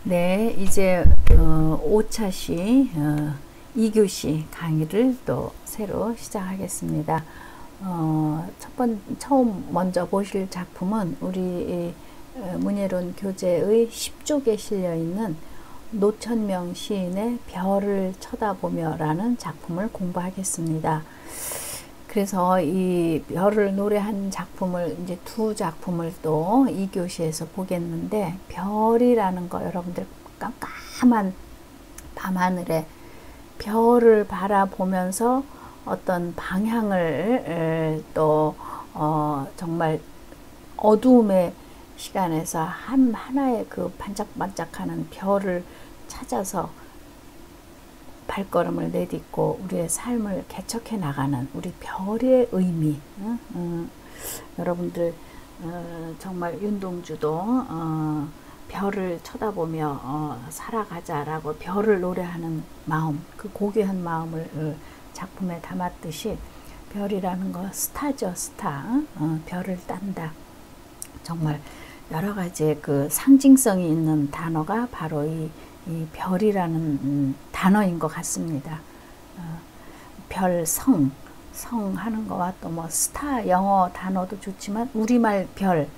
네, 이제 5차시 2교시 강의를 또 새로 시작하겠습니다. 처음 먼저 보실 작품은 우리 문예론 교재의 10쪽에 실려있는 노천명 시인의 별을 쳐다보며 라는 작품을 공부하겠습니다. 그래서 이 별을 노래한 작품을 이제 두 작품을 또 2교시에서 보겠는데, 별이라는 거 여러분들 깜깜한 밤하늘에 별을 바라보면서 어떤 방향을 또 정말 어두움의 시간에서 하나의 그 반짝반짝하는 별을 찾아서 발걸음을 내딛고 우리의 삶을 개척해 나가는 우리 별의 의미. 여러분들 정말 윤동주도 별을 쳐다보며 살아가자라고 별을 노래하는 마음, 그 고귀한 마음을 작품에 담았듯이 별이라는 거 스타죠, 스타. 별을 딴다. 정말 여러 가지의 그 상징성이 있는 단어가 바로 이 별이라는 단어인 것 같습니다. 별성, 성하는 거와 또 뭐 스타, 영어 단어도 좋지만 우리말 별,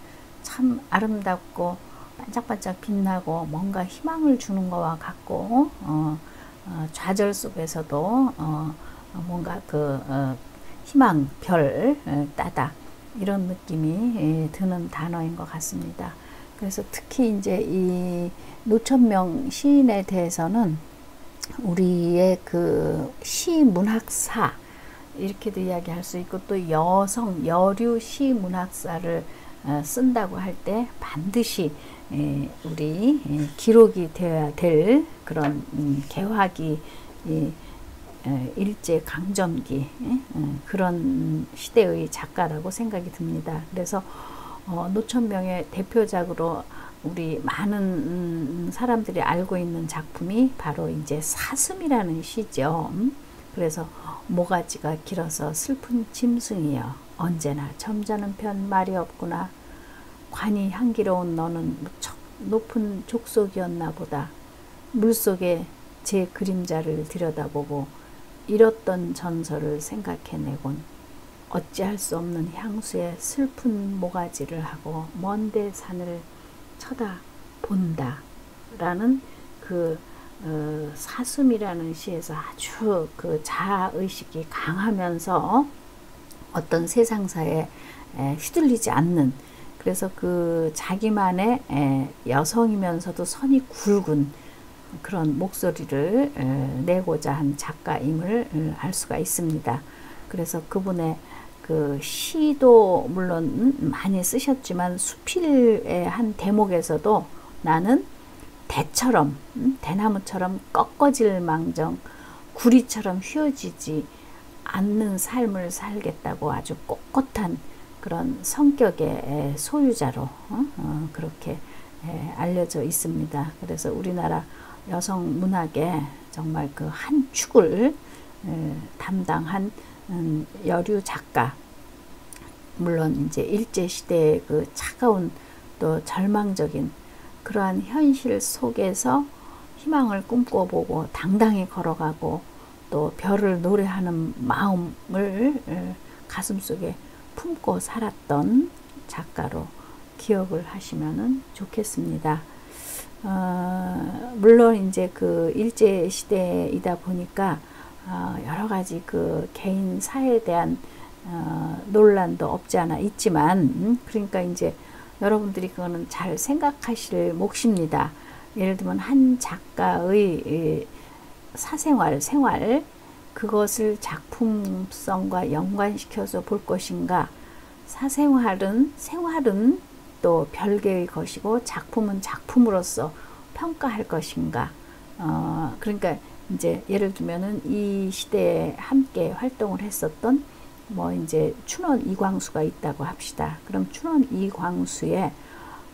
참 아름답고 반짝반짝 빛나고 뭔가 희망을 주는 거와 같고, 좌절 속에서도 뭔가 그 희망, 별 따다, 이런 느낌이 드는 단어인 것 같습니다. 그래서 특히 이제 이 노천명 시인에 대해서는 우리의 그 시문학사, 이렇게도 이야기할 수 있고, 또 여성, 여류 시문학사를 쓴다고 할 때 반드시 우리 기록이 되어야 될 그런 개화기, 일제 강점기, 그런 시대의 작가라고 생각이 듭니다. 그래서 노천명의 대표작으로 우리 많은 사람들이 알고 있는 작품이 바로 이제 사슴이라는 시죠. 그래서 모가지가 길어서 슬픈 짐승이여, 언제나 점잖은 편 말이 없구나. 관이 향기로운 너는 무척 높은 족속이었나 보다. 물속에 제 그림자를 들여다보고 잃었던 전설을 생각해내곤 어찌할 수 없는 향수에 슬픈 모가지를 하고 먼데 산을 쳐다본다 라는 그 사슴이라는 시에서 아주 그 자아의식이 강하면서 어떤 세상사에 휘둘리지 않는, 그래서 그 자기만의 여성이면서도 선이 굵은 그런 목소리를 내고자 한 작가임을 알 수가 있습니다. 그래서 그분의 그 시도 물론 많이 쓰셨지만 수필의 한 대목에서도 나는 대처럼, 대나무처럼 꺾어질 망정 구리처럼 휘어지지 않는 삶을 살겠다고 아주 꼿꼿한 그런 성격의 소유자로 그렇게 알려져 있습니다. 그래서 우리나라 여성 문학의 정말 그 한 축을 담당한 여류 작가, 물론 이제 일제 시대의 그 차가운 또 절망적인 그러한 현실 속에서 희망을 꿈꿔보고 당당히 걸어가고 또 별을 노래하는 마음을 가슴속에 품고 살았던 작가로 기억을 하시면 좋겠습니다. 물론 이제 그 일제 시대이다 보니까 여러 가지 그 개인 사에 대한 논란도 없지 않아 있지만, 그러니까 이제 여러분들이 그거는 잘 생각하실 몫입니다. 예를 들면 한 작가의 사생활, 생활, 그것을 작품성과 연관시켜서 볼 것인가, 생활은 또 별개의 것이고 작품은 작품으로서 평가할 것인가. 그러니까 이제 예를 들면은 이 시대에 함께 활동을 했었던 뭐 이제 춘원 이광수가 있다고 합시다. 그럼 춘원 이광수의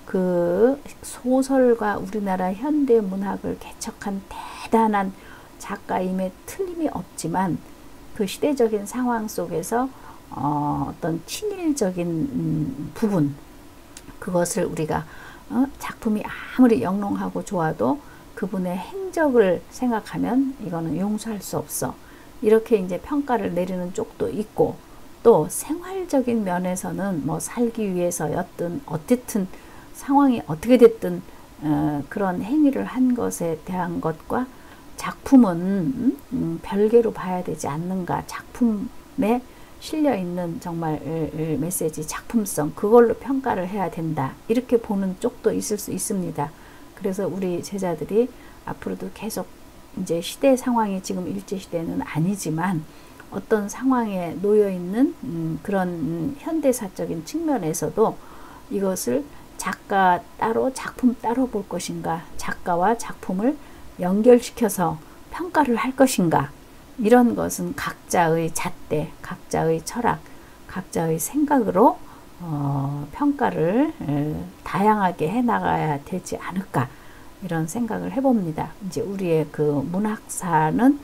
그 소설과 우리나라 현대 문학을 개척한 대단한 작가임에 틀림이 없지만, 그 시대적인 상황 속에서 어떤 친일적인 부분, 그것을 우리가 작품이 아무리 영롱하고 좋아도 그분의 행적을 생각하면 이거는 용서할 수 없어. 이렇게 이제 평가를 내리는 쪽도 있고, 또 생활적인 면에서는 뭐 살기 위해서였든 어쨌든 상황이 어떻게 됐든 그런 행위를 한 것에 대한 것과 작품은 별개로 봐야 되지 않는가. 작품에 실려 있는 정말 메시지, 작품성, 그걸로 평가를 해야 된다. 이렇게 보는 쪽도 있을 수 있습니다. 그래서 우리 제자들이 앞으로도 계속 이제 시대 상황이 지금 일제시대는 아니지만 어떤 상황에 놓여 있는 그런 현대사적인 측면에서도 이것을 작가 따로 작품 따로 볼 것인가, 작가와 작품을 연결시켜서 평가를 할 것인가, 이런 것은 각자의 잣대, 각자의 철학, 각자의 생각으로 평가를 다양하게 해나가야 되지 않을까, 이런 생각을 해봅니다. 이제 우리의 그 문학사는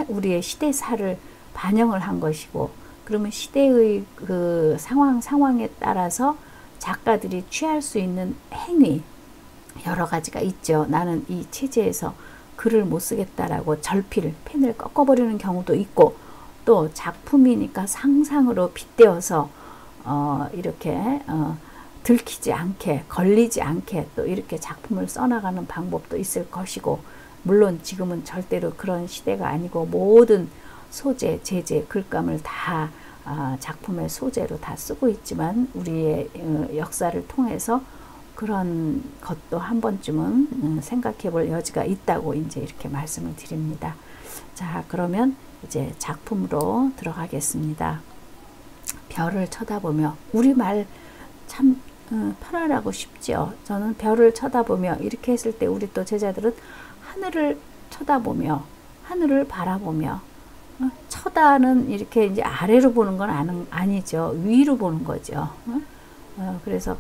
우리의 시대사를 반영을 한 것이고, 그러면 시대의 그 상황에 따라서 작가들이 취할 수 있는 행위 여러 가지가 있죠. 나는 이 체제에서 글을 못 쓰겠다라고 절필, 펜을 꺾어버리는 경우도 있고, 또 작품이니까 상상으로 빗대어서 이렇게 들키지 않게, 걸리지 않게 또 이렇게 작품을 써나가는 방법도 있을 것이고, 물론 지금은 절대로 그런 시대가 아니고 모든 소재, 제재, 글감을 다 작품의 소재로 다 쓰고 있지만, 우리의 역사를 통해서 그런 것도 한 번쯤은 생각해 볼 여지가 있다고 이제 이렇게 말씀을 드립니다. 자, 그러면 이제 작품으로 들어가겠습니다. 별을 쳐다보며, 우리말 참 편안하고 쉽죠. 저는 별을 쳐다보며 이렇게 했을 때 우리 또 제자들은 하늘을 쳐다보며, 하늘을 바라보며, 쳐다는 이렇게 이제 아래로 보는 건 아니죠. 위로 보는 거죠. 그래서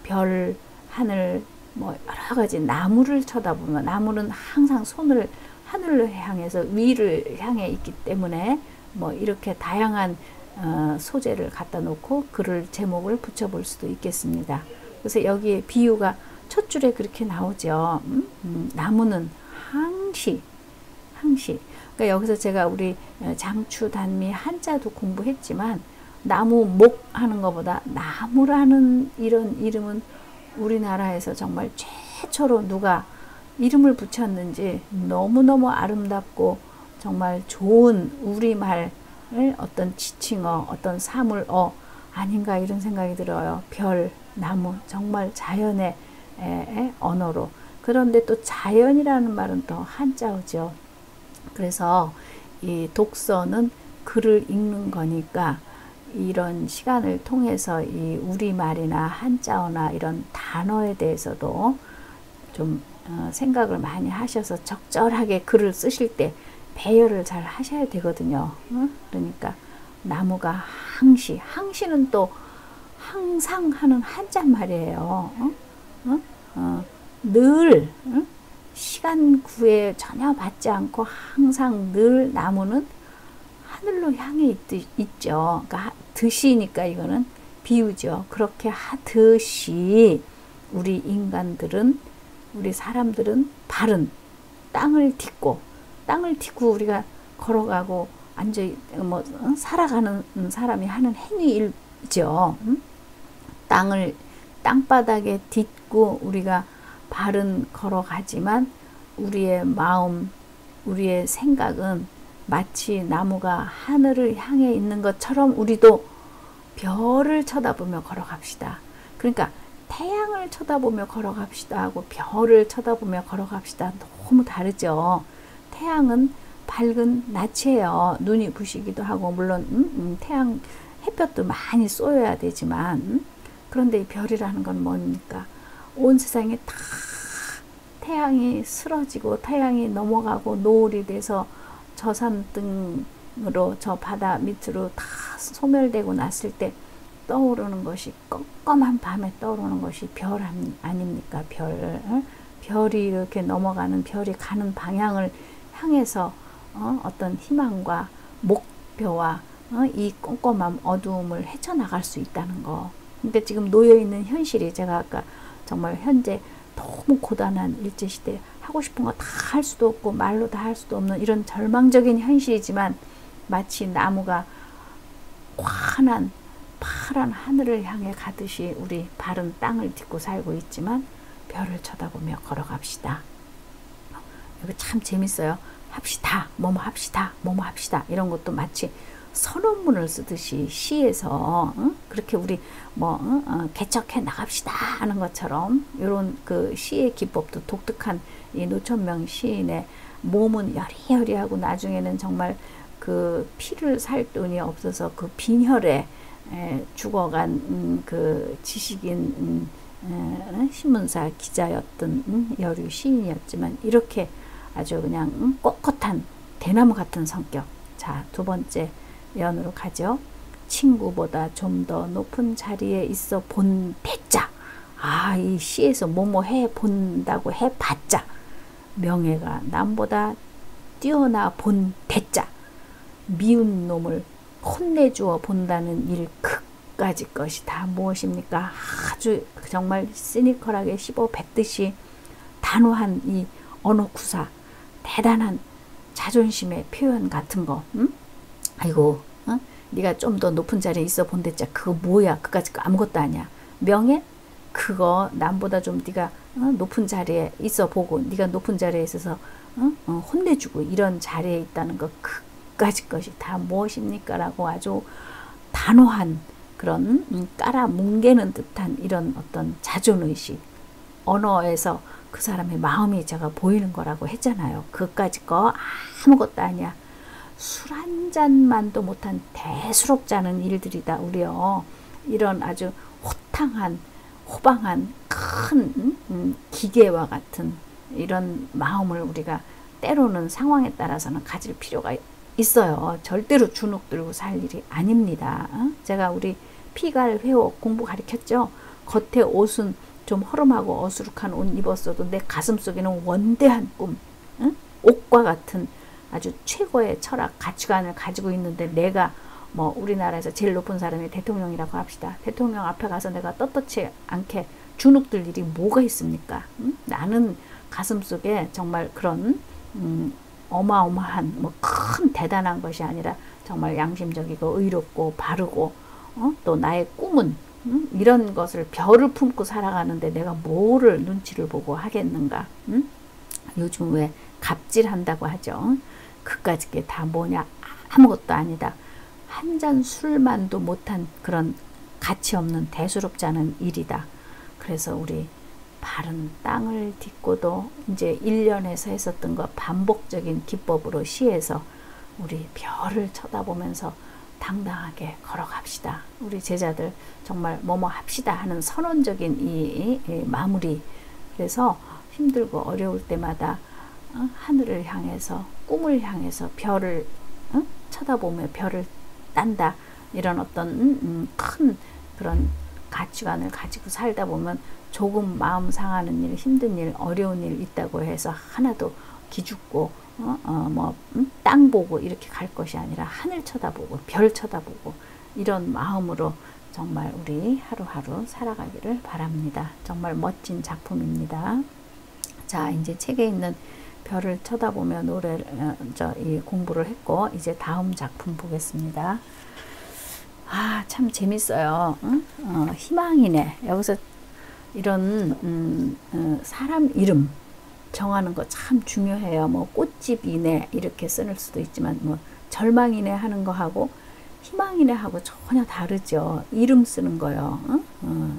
별, 하늘, 뭐 여러 가지, 나무를 쳐다보면, 나무는 항상 손을 하늘을 향해서 위를 향해 있기 때문에 뭐 이렇게 다양한 소재를 갖다 놓고 글을 제목을 붙여볼 수도 있겠습니다. 그래서 여기에 비유가 첫 줄에 그렇게 나오죠. 나무는 항시. 그러니까 여기서 제가 우리 장추, 단미, 한자도 공부했지만, 나무, 목 하는 것보다 나무라는 이런 이름은 우리나라에서 정말 최초로 누가 이름을 붙였는지 너무너무 아름답고 정말 좋은 우리말을 어떤 지칭어, 어떤 사물어 아닌가, 이런 생각이 들어요. 별, 나무, 정말 자연의 언어로. 그런데 또 자연이라는 말은 또 한자어죠. 그래서 이 독서는 글을 읽는 거니까, 이런 시간을 통해서 이 우리말이나 한자어나 이런 단어에 대해서도 좀 생각을 많이 하셔서 적절하게 글을 쓰실 때 배열을 잘 하셔야 되거든요. 그러니까 나무가 항시, 항시는 또 항상 하는 한자말이에요. 늘 시간 구애 전혀 받지 않고 항상 늘 나무는 하늘로 향해 있죠. 그러니까 듯이니까 이거는 비유죠. 그렇게 하듯이 우리 인간들은, 우리 사람들은 바른 땅을 딛고 우리가 걸어가고 살아가는 사람이 하는 행위이죠. 땅바닥에 딛고 우리가 발은 걸어가지만, 우리의 마음, 우리의 생각은 마치 나무가 하늘을 향해 있는 것처럼 우리도 별을 쳐다보며 걸어갑시다. 그러니까 태양을 쳐다보며 걸어갑시다 하고 별을 쳐다보며 걸어갑시다, 너무 다르죠. 태양은 밝은 낯이에요. 눈이 부시기도 하고, 물론 태양 햇볕도 많이 쏘여야 되지만, 그런데 이 별이라는 건 뭡니까? 온 세상에 다 태양이 쓰러지고 태양이 넘어가고 노을이 돼서 저 산등으로 저 바다 밑으로 다 소멸되고 났을 때 떠오르는 것이, 껌껌한 밤에 떠오르는 것이 별 아닙니까? 별이 이렇게 넘어가는, 별이 가는 방향을 향해서 어떤 희망과 목표와 이 꼼꼼함, 어두움을 헤쳐나갈 수 있다는 거. 근데 지금 놓여있는 현실이, 제가 아까 정말 현재 너무 고단한 일제시대 하고 싶은 거 다 할 수도 없고 말로 다 할 수도 없는 이런 절망적인 현실이지만 마치 나무가 환한 파란 하늘을 향해 가듯이 우리 발은 땅을 딛고 살고 있지만 별을 쳐다보며 걸어갑시다. 이거 참 재밌어요. 합시다. 뭐뭐 합시다. 뭐뭐 합시다. 이런 것도 마치 선언문을 쓰듯이 시에서 그렇게 우리 개척해 나갑시다 하는 것처럼 이런 그 시의 기법도 독특한 이 노천명 시인의 몸은 여리여리하고 나중에는 정말 그 피를 살 돈이 없어서 그 빈혈에 죽어간 그 지식인 신문사 기자였던 여류 시인이었지만 이렇게 아주 그냥 꼿꼿한 대나무 같은 성격. 자, 두 번째 연으로 가죠. 친구보다 좀 더 높은 자리에 있어 본 대자. 아, 이 시에서 뭐뭐 해 본다고 해 봤자 명예가 남보다 뛰어나 본 대자. 미운 놈을 혼내주어 본다는 일 그까지 것이 다 무엇입니까? 아주 정말 시니컬하게 씹어 뱉듯이 단호한 이 언어 구사, 대단한 자존심의 표현 같은 거. 응? 아이고, 네가 좀 더 높은 자리에 있어 본댔자 그거 뭐야? 그까짓 거 아무것도 아니야. 명예? 그거 남보다 좀 네가 높은 자리에 있어 보고 네가 높은 자리에 있어서 혼내주고 이런 자리에 있다는 거 그까짓 것이 다 무엇입니까? 라고 아주 단호한 그런 깔아뭉개는 듯한 이런 어떤 자존의식, 언어에서 그 사람의 마음이 제가 보이는 거라고 했잖아요. 그까짓 거 아무것도 아니야. 술 한 잔만도 못한 대수롭지 않은 일들이다. 우리요. 이런 아주 호탕한 호방한 큰 기계와 같은 이런 마음을 우리가 때로는 상황에 따라서는 가질 필요가 있어요. 절대로 주눅 들고 살 일이 아닙니다. 제가 우리 피갈 회옥 공부 가르쳤죠. 겉에 옷은 좀 허름하고 어수룩한 옷 입었어도 내 가슴 속에는 원대한 꿈, 옥과 같은 아주 최고의 철학, 가치관을 가지고 있는데 내가 뭐 우리나라에서 제일 높은 사람이 대통령이라고 합시다. 대통령 앞에 가서 내가 떳떳지 않게 주눅들 일이 뭐가 있습니까? 나는 가슴속에 정말 그런 어마어마한 뭐 큰 대단한 것이 아니라 정말 양심적이고 의롭고 바르고 또 나의 꿈은 이런 것을 별을 품고 살아가는데 내가 뭐를 눈치를 보고 하겠는가? 요즘 왜 갑질한다고 하죠. 그까짓 게 다 뭐냐? 아무것도 아니다. 한 잔 술만도 못한 그런 가치 없는 대수롭지 않은 일이다. 그래서 우리 바른 땅을 딛고도 이제 1년에서 했었던 거 반복적인 기법으로 시에서 우리 별을 쳐다보면서 당당하게 걸어갑시다. 우리 제자들 정말 뭐뭐 합시다 하는 선언적인 이 마무리. 그래서 힘들고 어려울 때마다 하늘을 향해서 꿈을 향해서 별을 쳐다보며 별을 딴다. 이런 어떤 큰 그런 가치관을 가지고 살다 보면 조금 마음 상하는 일, 힘든 일, 어려운 일 있다고 해서 하나도 기죽고 땅 보고 이렇게 갈 것이 아니라 하늘 쳐다보고 별 쳐다보고 이런 마음으로 정말 우리 하루하루 살아가기를 바랍니다. 정말 멋진 작품입니다. 자, 이제 책에 있는 별을 쳐다보며 노래를 이 공부를 했고 이제 다음 작품 보겠습니다. 아, 참 재밌어요. 희망이네. 여기서 이런 사람 이름 정하는 거 참 중요해요. 뭐 꽃집이네 이렇게 쓸 수도 있지만 뭐 절망이네 하는 거 하고 희망이네 하고 전혀 다르죠. 이름 쓰는 거요.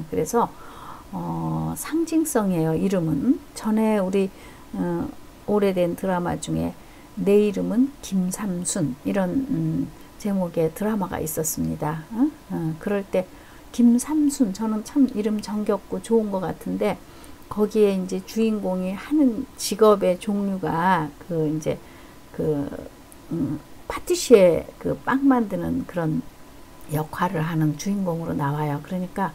그래서 상징성이에요. 이름은 전에 우리 오래된 드라마 중에 내 이름은 김삼순 이런 제목의 드라마가 있었습니다. 그럴 때 김삼순 저는 참 이름 정겹고 좋은 것 같은데 거기에 이제 주인공이 하는 직업의 종류가 파티시에 그 빵 만드는 그런 역할을 하는 주인공으로 나와요. 그러니까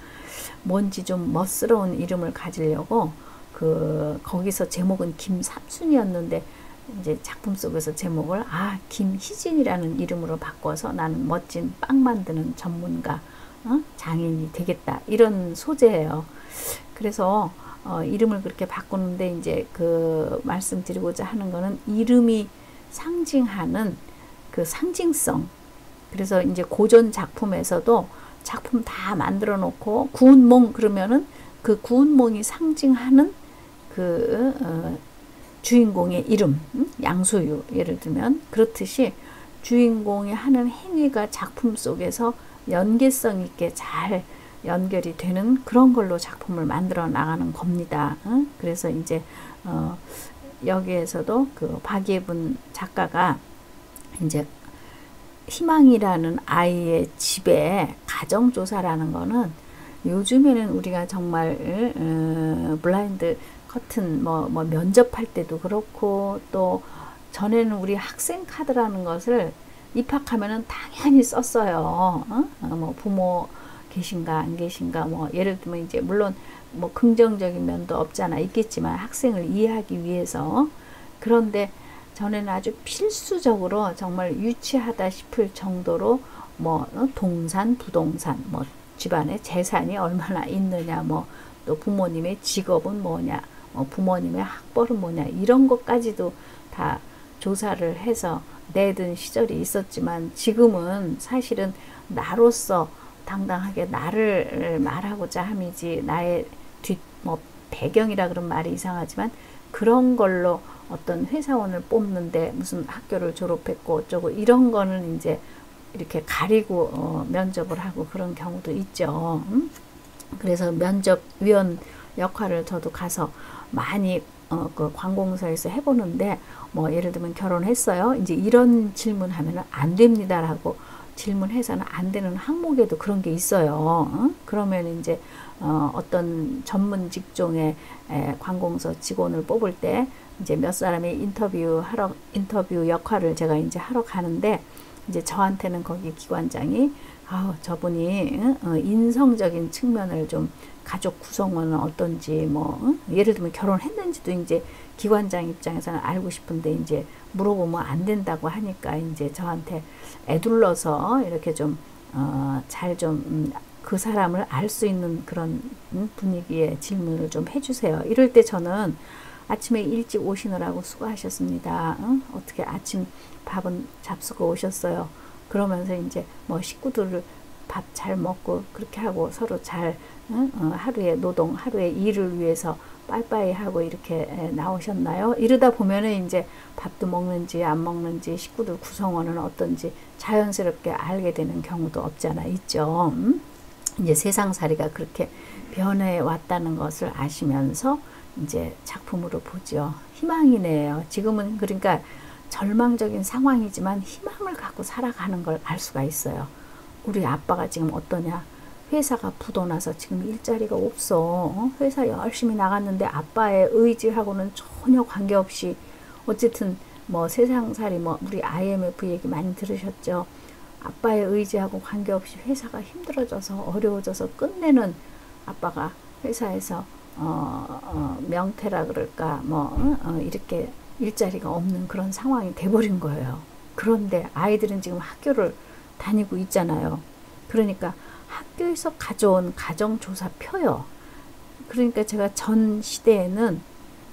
뭔지 좀 멋스러운 이름을 가지려고 거기서 제목은 김삼순이었는데 이제 작품 속에서 제목을 김희진이라는 이름으로 바꿔서 나는 멋진 빵 만드는 전문가 장인이 되겠다 이런 소재예요. 그래서 이름을 그렇게 바꾸는데 이제 그 말씀드리고자 하는 거는 이름이 상징하는 그 상징성. 그래서 이제 고전 작품에서도 작품 다 만들어 놓고 구운 몽 그러면은 그 구운 몽이 상징하는 그 주인공의 이름, 양소유 예를 들면 그렇듯이 주인공이 하는 행위가 작품 속에서 연계성 있게 잘 연결이 되는 그런 걸로 작품을 만들어 나가는 겁니다. 그래서 이제 여기에서도 그 박예분 작가가 이제 희망이라는 아이의 집에 가정조사라는 거는 요즘에는 우리가 정말 블라인드 커튼 뭐 면접할 때도 그렇고 또 전에는 우리 학생 카드라는 것을 입학하면은 당연히 썼어요. 뭐 부모 계신가 안 계신가 뭐 예를 들면 이제 물론 뭐 긍정적인 면도 없잖아 있겠지만 학생을 이해하기 위해서 그런데 전에는 아주 필수적으로 정말 유치하다 싶을 정도로 뭐 동산, 부동산, 뭐 집안에 재산이 얼마나 있느냐, 뭐 또 부모님의 직업은 뭐냐, 뭐 부모님의 학벌은 뭐냐 이런 것까지도 다 조사를 해서 내던 시절이 있었지만 지금은 사실은 나로서 당당하게 나를 말하고자 함이지 나의 뭐 배경이라 그런 말이 이상하지만 그런 걸로 어떤 회사원을 뽑는데 무슨 학교를 졸업했고 어쩌고 이런 거는 이제 이렇게 가리고 면접을 하고 그런 경우도 있죠. 그래서 면접위원 역할을 저도 가서 많이 그 관공서에서 해보는데 뭐 예를 들면 결혼했어요. 이제 이런 질문하면은 안 됩니다라고 질문해서는 안 되는 항목에도 그런 게 있어요. 그러면 이제 어떤 전문 직종의 관공서 직원을 뽑을 때 이제 몇 사람이 인터뷰 역할을 제가 이제 하러 가는데 이제 저한테는 거기 기관장이 저분이 인성적인 측면을 좀 가족 구성원은 어떤지 뭐 예를 들면 결혼했는지도 이제 기관장 입장에서는 알고 싶은데 이제 물어보면 안 된다고 하니까 이제 저한테 애둘러서 이렇게 좀 잘 좀 그 사람을 알 수 있는 그런 분위기의 질문을 좀 해주세요. 이럴 때 저는 아침에 일찍 오시느라고 수고하셨습니다. 어떻게 아침 밥은 잡수고 오셨어요. 그러면서 이제 뭐 식구들을 밥 잘 먹고 그렇게 하고 서로 잘 하루의 노동, 하루의 일을 위해서 빠이빠이 하고 이렇게 나오셨나요? 이러다 보면은 이제 밥도 먹는지 안 먹는지 식구들 구성원은 어떤지 자연스럽게 알게 되는 경우도 없잖아 있죠. 이제 세상살이가 그렇게 변해 왔다는 것을 아시면서 이제 작품으로 보죠. 희망이네요. 지금은 그러니까 절망적인 상황이지만 희망을 갖고 살아가는 걸 알 수가 있어요. 우리 아빠가 지금 어떠냐? 회사가 부도나서 지금 일자리가 없어. 회사 열심히 나갔는데 아빠의 의지하고는 전혀 관계없이 어쨌든 뭐 세상살이 뭐 우리 IMF 얘기 많이 들으셨죠? 아빠의 의지하고 관계없이 회사가 힘들어져서 어려워져서 끝내는 아빠가 회사에서 명퇴라 그럴까 이렇게 일자리가 없는 그런 상황이 돼버린 거예요. 그런데 아이들은 지금 학교를 다니고 있잖아요. 그러니까 학교에서 가져온 가정조사표요. 그러니까 제가 전 시대에는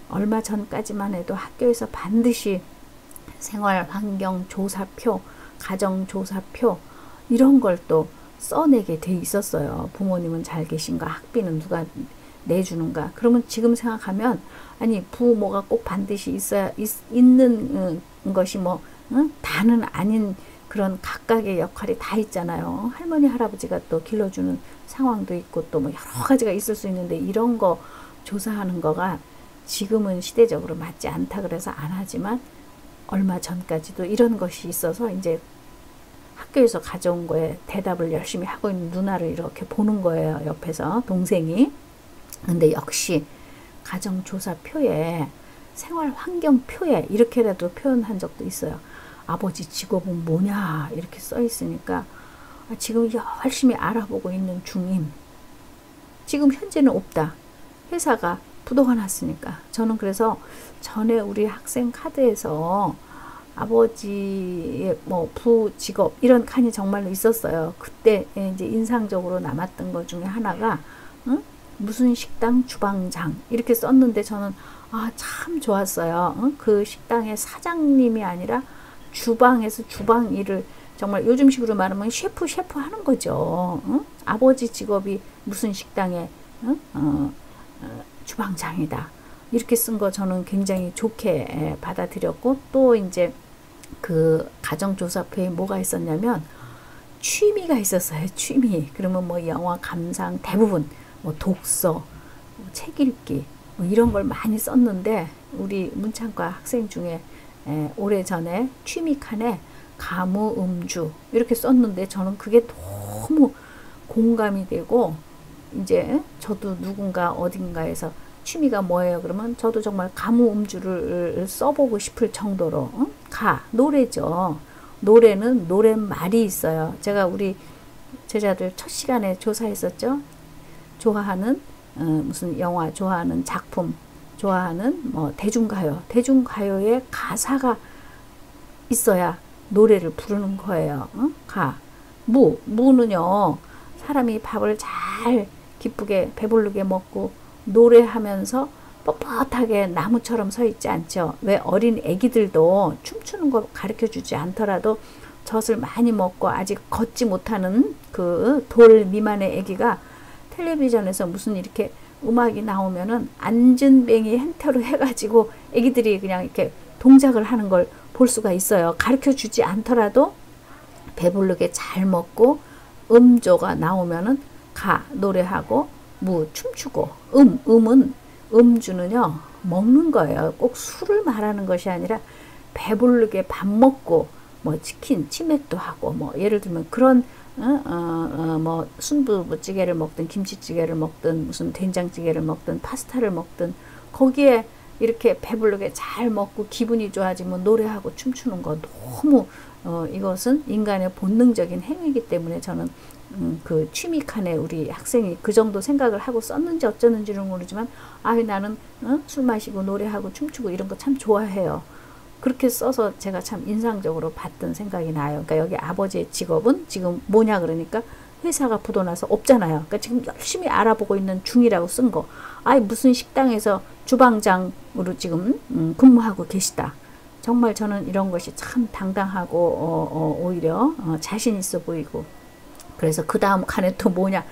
얼마 전까지만 해도 학교에서 반드시 생활환경조사표, 가정조사표 이런 걸 또 써내게 돼 있었어요. 부모님은 잘 계신가, 학비는 누가 내주는가. 그러면 지금 생각하면 아니 부모가 꼭 반드시 있는 것이 뭐 다는 아닌 그런 각각의 역할이 다 있잖아요. 할머니 할아버지가 또 길러주는 상황도 있고 또 뭐 여러 가지가 있을 수 있는데 이런 거 조사하는 거가 지금은 시대적으로 맞지 않다 그래서 안 하지만 얼마 전까지도 이런 것이 있어서 이제 학교에서 가져온 거에 대답을 열심히 하고 있는 누나를 이렇게 보는 거예요. 옆에서 동생이. 근데 역시 가정조사표에 생활환경표에 이렇게라도 표현한 적도 있어요. 아버지 직업은 뭐냐 이렇게 써 있으니까 지금 열심히 알아보고 있는 중임. 지금 현재는 없다. 회사가 부도가 났으니까. 저는 그래서 전에 우리 학생 카드에서 아버지의 뭐 부직업 이런 칸이 정말로 있었어요. 그때 이제 인상적으로 남았던 것 중에 하나가 무슨 식당 주방장 이렇게 썼는데 저는 참 좋았어요. 그 식당의 사장님이 아니라 주방에서 주방 일을 정말 요즘식으로 말하면 셰프 하는 거죠. 아버지 직업이 무슨 식당의 주방장이다. 이렇게 쓴 거 저는 굉장히 좋게 받아들였고, 또 이제 그 가정조사표에 뭐가 있었냐면 취미가 있었어요. 취미. 그러면 뭐 영화 감상 대부분 뭐 독서, 책 읽기 뭐 이런 걸 많이 썼는데, 우리 문창과 학생 중에 오래전에 취미 칸에 가무, 음주 이렇게 썼는데 저는 그게 너무 공감이 되고, 이제 저도 누군가 어딘가에서 취미가 뭐예요? 그러면 저도 정말 가무, 음주를 써보고 싶을 정도로 노래죠. 노래는 노랫말이 있어요. 제가 우리 제자들 첫 시간에 조사했었죠. 좋아하는 무슨 영화, 좋아하는 작품, 좋아하는 뭐 대중가요의 가사가 있어야 노래를 부르는 거예요. 무는요, 사람이 밥을 잘 기쁘게 배부르게 먹고 노래하면서 뻣뻣하게 나무처럼 서 있지 않죠. 왜 어린 애기들도 춤추는 거 가르쳐 주지 않더라도 젖을 많이 먹고 아직 걷지 못하는 그 돌 미만의 애기가 텔레비전에서 무슨 이렇게 음악이 나오면은 앉은뱅이 행태로 해가지고 애기들이 그냥 이렇게 동작을 하는 걸 볼 수가 있어요. 가르쳐 주지 않더라도 배부르게 잘 먹고 음조가 나오면은 노래하고, 춤추고, 음주는요 먹는 거예요. 꼭 술을 말하는 것이 아니라 배부르게 밥 먹고 뭐 치킨, 치맥도 하고, 뭐 예를 들면 그런 뭐 순두부찌개를 먹든 김치찌개를 먹든 무슨 된장찌개를 먹든 파스타를 먹든 거기에 이렇게 배부르게 잘 먹고 기분이 좋아지면 노래하고 춤추는 거 너무 이것은 인간의 본능적인 행위이기 때문에 저는 그 취미 칸에 우리 학생이 그 정도 생각을 하고 썼는지 어쩌는지는 모르지만 나는 술 마시고 노래하고 춤추고 이런 거 참 좋아해요. 그렇게 써서 제가 참 인상적으로 봤던 생각이 나요. 그러니까 여기 아버지의 직업은 지금 뭐냐 그러니까 회사가 부도나서 없잖아요. 그러니까 지금 열심히 알아보고 있는 중이라고 쓴 거. 무슨 식당에서 주방장으로 지금 근무하고 계시다. 정말 저는 이런 것이 참 당당하고 오히려 자신 있어 보이고, 그래서 그 다음 칸에 또 뭐냐,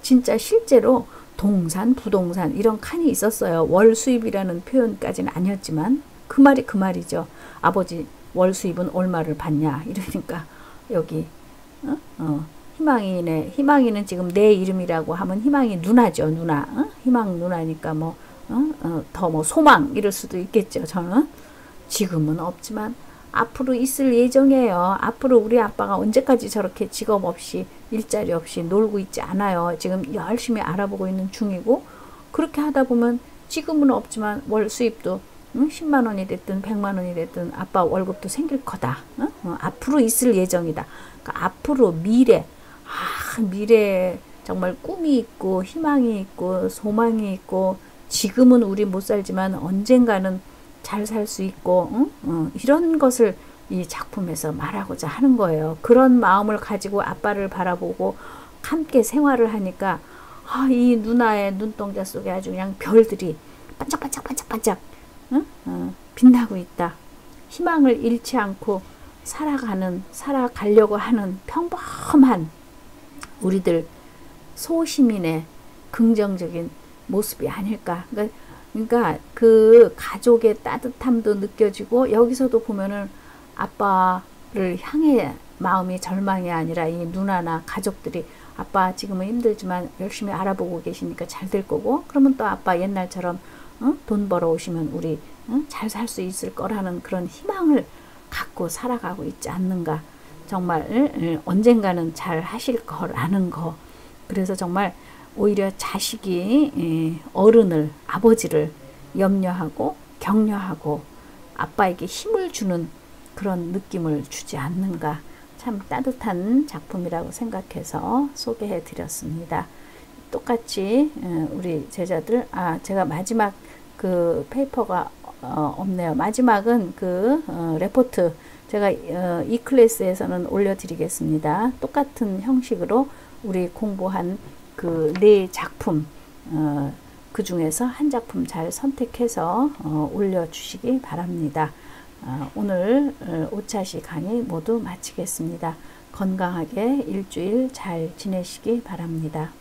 진짜 실제로 동산, 부동산 이런 칸이 있었어요. 월 수입이라는 표현까지는 아니었지만 그 말이 그 말이죠. 아버지 월 수입은 얼마를 받냐 이러니까 여기 희망이는 지금 내 이름이라고 하면 희망이 누나죠. 누나. 희망 누나니까 뭐 더 뭐 소망 이럴 수도 있겠죠. 저는 지금은 없지만 앞으로 있을 예정이에요. 앞으로 우리 아빠가 언제까지 저렇게 직업 없이 일자리 없이 놀고 있지 않아요. 지금 열심히 알아보고 있는 중이고, 그렇게 하다 보면 지금은 없지만 월 수입도 10만 원이 됐든 100만 원이 됐든 아빠 월급도 생길 거다. 앞으로 있을 예정이다. 그러니까 앞으로 미래, 미래에 정말 꿈이 있고 희망이 있고 소망이 있고, 지금은 우리 못 살지만 언젠가는 잘 살 수 있고, 이런 것을 이 작품에서 말하고자 하는 거예요. 그런 마음을 가지고 아빠를 바라보고 함께 생활을 하니까 이 누나의 눈동자 속에 아주 그냥 별들이 반짝반짝 빛나고 있다. 희망을 잃지 않고 살아가려고 하는 평범한 우리들 소시민의 긍정적인 모습이 아닐까. 그러니까 그 가족의 따뜻함도 느껴지고, 여기서도 보면은 아빠를 향해 마음이 절망이 아니라 이 누나나 가족들이 아빠 지금은 힘들지만 열심히 알아보고 계시니까 잘 될 거고, 그러면 또 아빠 옛날처럼 돈 벌어 오시면 우리 잘 살 수 있을 거라는 그런 희망을 갖고 살아가고 있지 않는가. 정말 언젠가는 잘 하실 거라는 거. 그래서 정말 오히려 자식이 어른을, 아버지를 염려하고 격려하고 아빠에게 힘을 주는 그런 느낌을 주지 않는가. 참 따뜻한 작품이라고 생각해서 소개해 드렸습니다. 똑같이 우리 제자들, 제가 마지막 그 페이퍼가 없네요. 마지막은 그 레포트 제가 이 클래스에서는 올려드리겠습니다. 똑같은 형식으로 우리 공부한 그 네 작품 그 중에서 한 작품 잘 선택해서 올려주시기 바랍니다. 오늘 오차시 강의 모두 마치겠습니다. 건강하게 일주일 잘 지내시기 바랍니다.